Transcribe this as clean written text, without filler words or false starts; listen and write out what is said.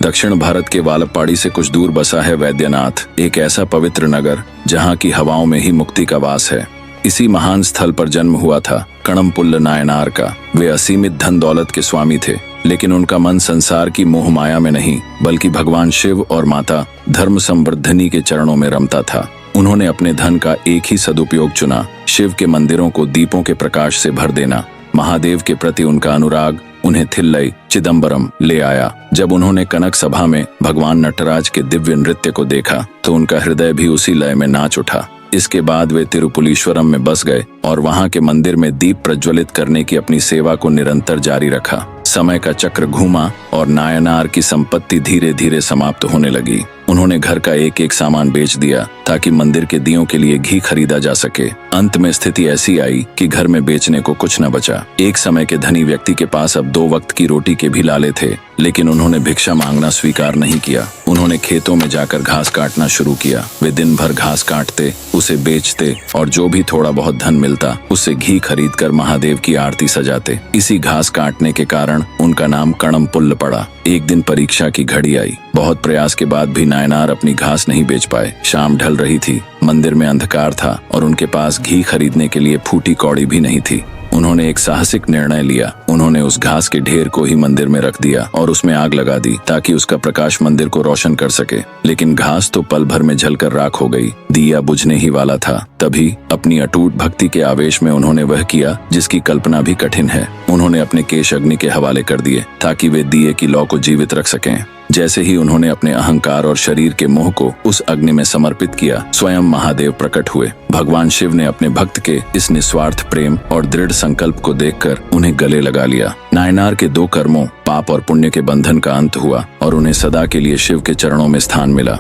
दक्षिण भारत के वालपाड़ी से कुछ दूर बसा है वैद्यनाथ, एक ऐसा पवित्र नगर जहाँ की हवाओं में ही मुक्ति का वास है। इसी महान स्थल पर जन्म हुआ था कणमपुल्ल नायनार का। वे असीमित धन दौलत के स्वामी थे, लेकिन उनका मन संसार की मोह माया में नहीं बल्कि भगवान शिव और माता धर्म संवर्धनी के चरणों में रमता था। उन्होंने अपने धन का एक ही सदुपयोग चुना, शिव के मंदिरों को दीपों के प्रकाश से भर देना। महादेव के प्रति उनका अनुराग उन्हें थिल्लई चिदम्बरम ले आया। जब उन्होंने कनक सभा में भगवान नटराज के दिव्य नृत्य को देखा तो उनका हृदय भी उसी लय में नाच उठा। इसके बाद वे तिरुपुलीश्वरम में बस गए और वहां के मंदिर में दीप प्रज्वलित करने की अपनी सेवा को निरंतर जारी रखा। समय का चक्र घूमा और नायनार की संपत्ति धीरे धीरे समाप्त होने लगी। उन्होंने घर का एक एक सामान बेच दिया ताकि मंदिर के दियों के लिए घी खरीदा जा सके। अंत में स्थिति ऐसी आई कि घर में बेचने को कुछ न बचा। एक समय के धनी व्यक्ति के पास अब 2 वक्त की रोटी के भी लाले थे, लेकिन उन्होंने भिक्षा मांगना स्वीकार नहीं किया। उन्होंने खेतों में जाकर घास काटना शुरू किया। वे दिन भर घास काटते, उसे बेचते और जो भी थोड़ा बहुत धन मिलता उससे घी खरीदकर महादेव की आरती सजाते। इसी घास काटने के कारण उनका नाम कणमपुल्ल पड़ा। एक दिन परीक्षा की घड़ी आई। बहुत प्रयास के बाद भी नायनार अपनी घास नहीं बेच पाए। शाम ढल रही थी, मंदिर में अंधकार था और उनके पास घी खरीदने के लिए फूटी कौड़ी भी नहीं थी। उन्होंने एक साहसिक निर्णय लिया। उन्होंने उस घास के ढेर को ही मंदिर में रख दिया और उसमें आग लगा दी ताकि उसका प्रकाश मंदिर को रोशन कर सके। लेकिन घास तो पल भर में जलकर राख हो गई। दिया बुझने ही वाला था। तभी अपनी अटूट भक्ति के आवेश में उन्होंने वह किया जिसकी कल्पना भी कठिन है। उन्होंने अपने केश अग्नि के हवाले कर दिए ताकि वे दिए की लौ को जीवित रख सकें। जैसे ही उन्होंने अपने अहंकार और शरीर के मोह को उस अग्नि में समर्पित किया, स्वयं महादेव प्रकट हुए। भगवान शिव ने अपने भक्त के इस निस्वार्थ प्रेम और दृढ़ संकल्प को देखकर उन्हें गले लगा लिया। नायनार के 2 कर्मों, पाप और पुण्य के बंधन का अंत हुआ और उन्हें सदा के लिए शिव के चरणों में स्थान मिला।